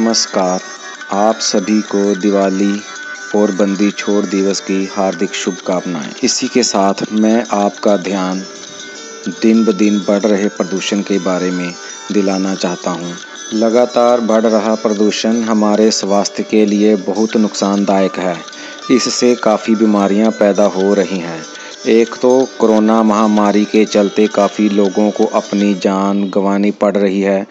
नमस्कार। आप सभी को दिवाली और बंदी छोड़ दिवस की हार्दिक शुभकामनाएं। इसी के साथ मैं आपका ध्यान दिन ब दिन बढ़ रहे प्रदूषण के बारे में दिलाना चाहता हूं। लगातार बढ़ रहा प्रदूषण हमारे स्वास्थ्य के लिए बहुत नुकसानदायक है। इससे काफ़ी बीमारियां पैदा हो रही हैं। एक तो कोरोना महामारी के चलते काफ़ी लोगों को अपनी जान गंवानी पड़ रही है।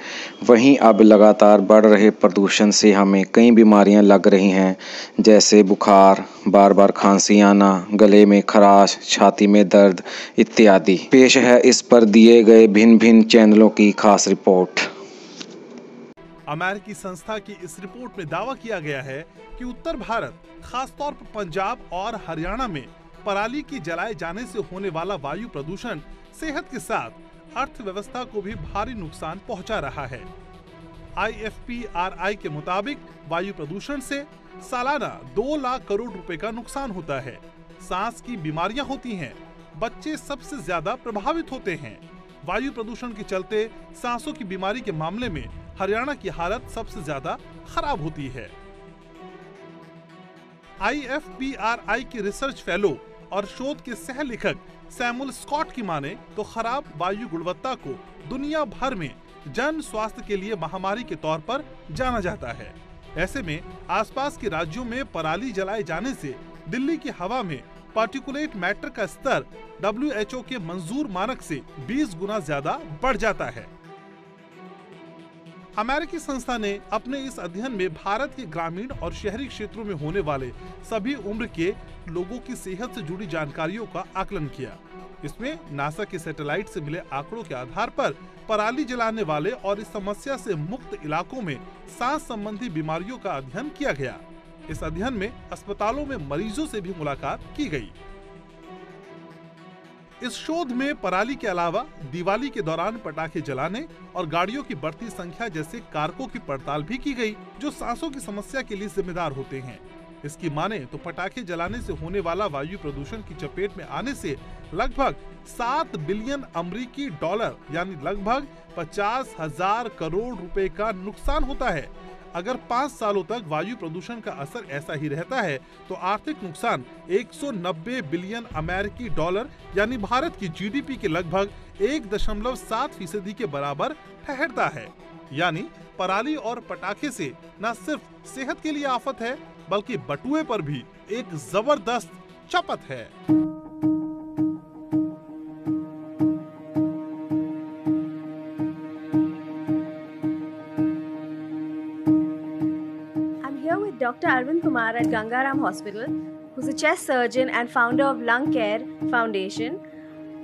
वहीं अब लगातार बढ़ रहे प्रदूषण से हमें कई बीमारियां लग रही हैं, जैसे बुखार, बार बार खांसी आना, गले में खराश, छाती में दर्द इत्यादि। पेश है इस पर दिए गए भिन्न भिन्न चैनलों की खास रिपोर्ट। अमेरिकी संस्था की इस रिपोर्ट में दावा किया गया है कि उत्तर भारत, खासतौर पर पंजाब और हरियाणा में पराली की जलाए जाने से होने वाला वायु प्रदूषण सेहत के साथ अर्थव्यवस्था को भी भारी नुकसान पहुंचा रहा है। IFPRI के मुताबिक वायु प्रदूषण से सालाना 2 लाख करोड़ रुपए का नुकसान होता है। सांस की बीमारियां होती हैं, बच्चे सबसे ज्यादा प्रभावित होते हैं। वायु प्रदूषण के चलते सांसों की बीमारी के मामले में हरियाणा की हालत सबसे ज्यादा खराब होती है। IFPRI की रिसर्च फेलो और शोध के सह लेखक सैमुअल स्कॉट की माने तो खराब वायु गुणवत्ता को दुनिया भर में जन स्वास्थ्य के लिए महामारी के तौर पर जाना जाता है। ऐसे में आसपास के राज्यों में पराली जलाए जाने से दिल्ली की हवा में पार्टिकुलेट मैटर का स्तर WHO के मंजूर मानक से 20 गुना ज्यादा बढ़ जाता है। अमेरिकी संस्था ने अपने इस अध्ययन में भारत के ग्रामीण और शहरी क्षेत्रों में होने वाले सभी उम्र के लोगों की सेहत से जुड़ी जानकारियों का आकलन किया। इसमें नासा के सैटेलाइट से मिले आंकड़ों के आधार पर पराली जलाने वाले और इस समस्या से मुक्त इलाकों में सांस संबंधी बीमारियों का अध्ययन किया गया। इस अध्ययन में अस्पतालों में मरीजों से भी मुलाकात की गई। इस शोध में पराली के अलावा दिवाली के दौरान पटाखे जलाने और गाड़ियों की बढ़ती संख्या जैसे कारकों की पड़ताल भी की गई, जो सांसों की समस्या के लिए जिम्मेदार होते हैं। इसकी माने तो पटाखे जलाने से होने वाला वायु प्रदूषण की चपेट में आने से लगभग 7 बिलियन अमेरिकी डॉलर यानी लगभग 50,000 करोड़ रुपए का नुकसान होता है। अगर 5 सालों तक वायु प्रदूषण का असर ऐसा ही रहता है तो आर्थिक नुकसान 190 बिलियन अमेरिकी डॉलर यानी भारत की GDP के लगभग 1.7% के बराबर ठहरता है। यानी पराली और पटाखे से न सिर्फ सेहत के लिए आफत है, बल्कि बटुए पर भी एक जबरदस्त चपत है। Dr. Arvind Kumar at Gangaram Hospital, who's a chest surgeon and founder of Lung Care Foundation.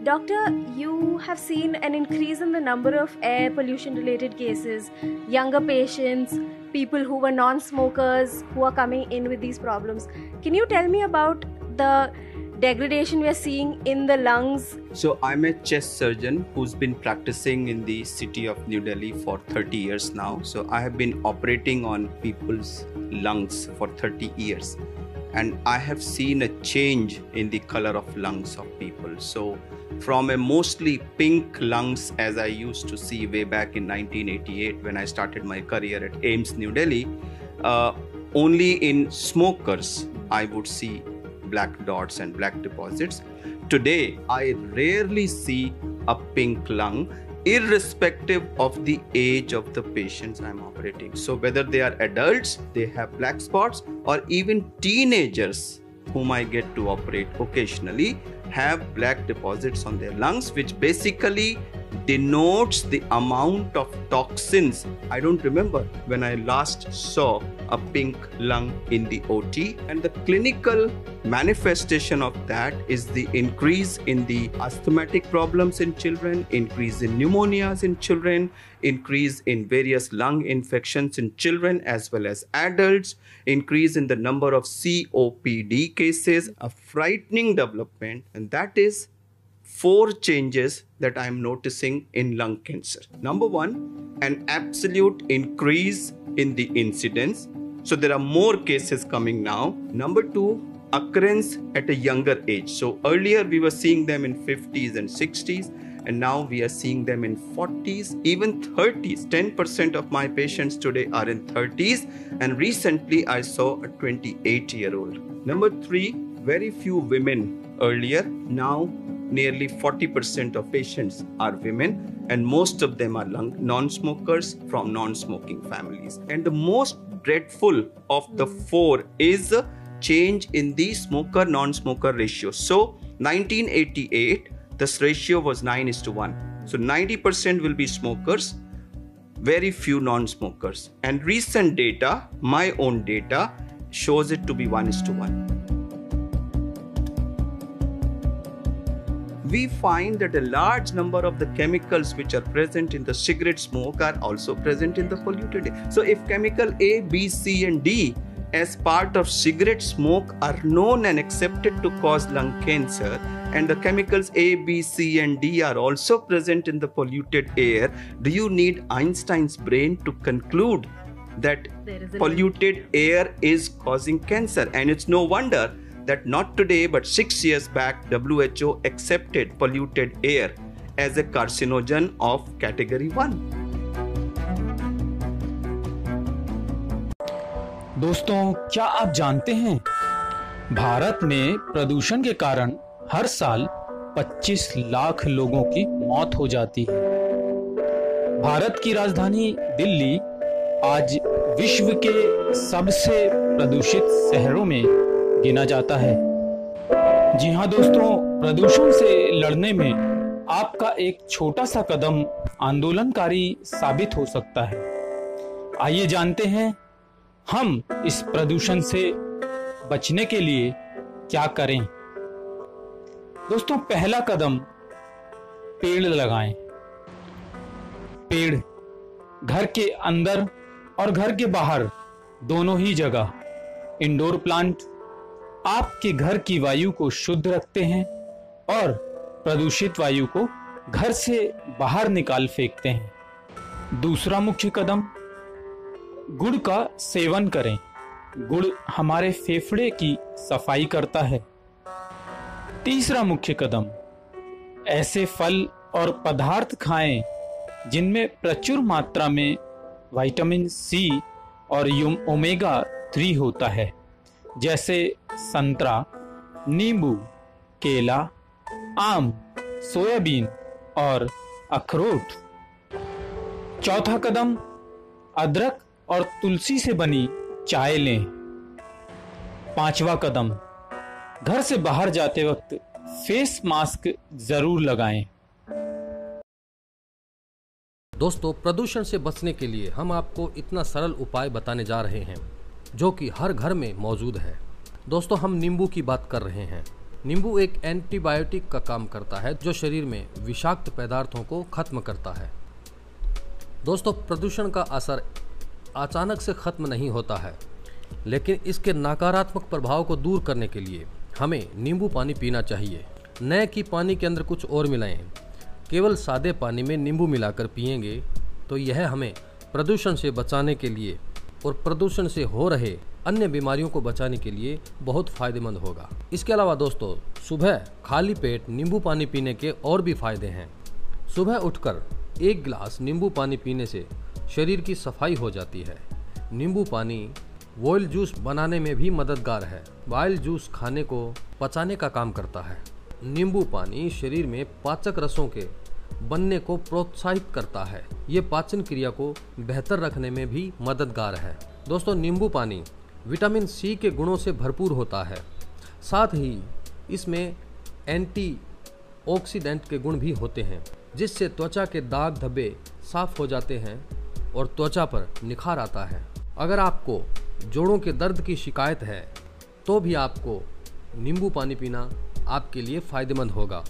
Doctor, you have seen an increase in the number of air pollution related cases, younger patients, people who were non-smokers who are coming in with these problems. Can you tell me about the degradation we are seeing in the lungs? So I'm a chest surgeon who's been practicing in the city of New Delhi for 30 years now. So I have been operating on people's lungs for 30 years. And I have seen a change in the color of lungs of people. So from a mostly pink lungs as I used to see way back in 1988 when I started my career at AIIMS New Delhi, only in smokers I would see black dots and black deposits. Today, I rarely see a pink lung, irrespective of the age of the patients I'm operating. So whether they are adults, they have black spots, or even teenagers whom I get to operate occasionally have black deposits on their lungs, which basically denotes the amount of toxins. I don't remember when I last saw a pink lung in the OT, and the clinical manifestation of that is the increase in the asthmatic problems in children, increase in pneumonias in children, increase in various lung infections in children as well as adults, increase in the number of COPD cases, a frightening development, and that is 4 changes that I am noticing in lung cancer. Number 1, an absolute increase in the incidence. So there are more cases coming now. Number 2, occurrence at a younger age. So earlier we were seeing them in 50s and 60s. and now we are seeing them in 40s, even 30s. 10% of my patients today are in 30s, and recently I saw a 28-year-old. Number 3, very few women earlier. Now nearly 40% of patients are women, and most of them are non-smokers from non-smoking families. And the most dreadful of the 4 is a change in the smoker-non-smoker ratio. So 1988, this ratio was 9:1. So 90% will be smokers, very few non-smokers. And recent data, my own data, shows it to be 1:1. We find that a large number of the chemicals which are present in the cigarette smoke are also present in the polluted air. So if chemical A, B, C and D as part of cigarette smoke are known and accepted to cause lung cancer, and the chemicals A, B, C and D are also present in the polluted air, do you need Einstein's brain to conclude that polluted air is causing cancer? And it's no wonder that not today but 6 years back WHO accepted polluted air as a carcinogen of category 1. दोस्तों, क्या आप जानते हैं भारत में प्रदूषण के कारण हर साल 25 लाख लोगों की मौत हो जाती है। भारत की राजधानी दिल्ली आज विश्व के सबसे प्रदूषित शहरों में गिना जाता है। जी हाँ दोस्तों, प्रदूषण से लड़ने में आपका एक छोटा सा कदम आंदोलनकारी साबित हो सकता है। आइए जानते हैं हम इस प्रदूषण से बचने के लिए क्या करें। दोस्तों, पहला कदम पेड़ लगाएं। पेड़ घर के अंदर और घर के बाहर दोनों ही जगह। इंडोर प्लांट आपके घर की वायु को शुद्ध रखते हैं और प्रदूषित वायु को घर से बाहर निकाल फेंकते हैं। दूसरा मुख्य कदम, गुड़ का सेवन करें। गुड़ हमारे फेफड़े की सफाई करता है। तीसरा मुख्य कदम, ऐसे फल और पदार्थ खाएं जिनमें प्रचुर मात्रा में विटामिन सी और ओमेगा 3 होता है, जैसे संतरा, नींबू, केला, आम, सोयाबीन और अखरोट। चौथा कदम, अदरक और तुलसी से बनी चाय लें। पांचवा कदम, घर से बाहर जाते वक्त फेस मास्क जरूर लगाएं। दोस्तों, प्रदूषण से बचने के लिए हम आपको इतना सरल उपाय बताने जा रहे हैं जो कि हर घर में मौजूद है। दोस्तों, हम नींबू की बात कर रहे हैं। नींबू एक एंटीबायोटिक का काम करता है जो शरीर में विषाक्त पदार्थों को खत्म करता है। दोस्तों, प्रदूषण का असर अचानक से खत्म नहीं होता है, लेकिन इसके नकारात्मक प्रभाव को दूर करने के लिए हमें नींबू पानी पीना चाहिए। न कि पानी के अंदर कुछ और मिलाएं। केवल सादे पानी में नींबू मिलाकर पिएंगे तो यह हमें प्रदूषण से बचाने के लिए और प्रदूषण से हो रहे अन्य बीमारियों को बचाने के लिए बहुत फायदेमंद होगा। इसके अलावा दोस्तों, सुबह खाली पेट नींबू पानी पीने के और भी फायदे हैं। सुबह उठकर 1 गिलास नींबू पानी पीने से शरीर की सफाई हो जाती है। नींबू पानी वॉइल जूस बनाने में भी मददगार है। वॉइल जूस खाने को पचाने का काम करता है। नींबू पानी शरीर में पाचक रसों के बनने को प्रोत्साहित करता है। ये पाचन क्रिया को बेहतर रखने में भी मददगार है। दोस्तों, नींबू पानी विटामिन सी के गुणों से भरपूर होता है। साथ ही इसमें एंटीऑक्सीडेंट के गुण भी होते हैं, जिससे त्वचा के दाग धब्बे साफ हो जाते हैं और त्वचा पर निखार आता है। अगर आपको जोड़ों के दर्द की शिकायत है तो भी आपको नींबू पानी पीना आपके लिए फ़ायदेमंद होगा।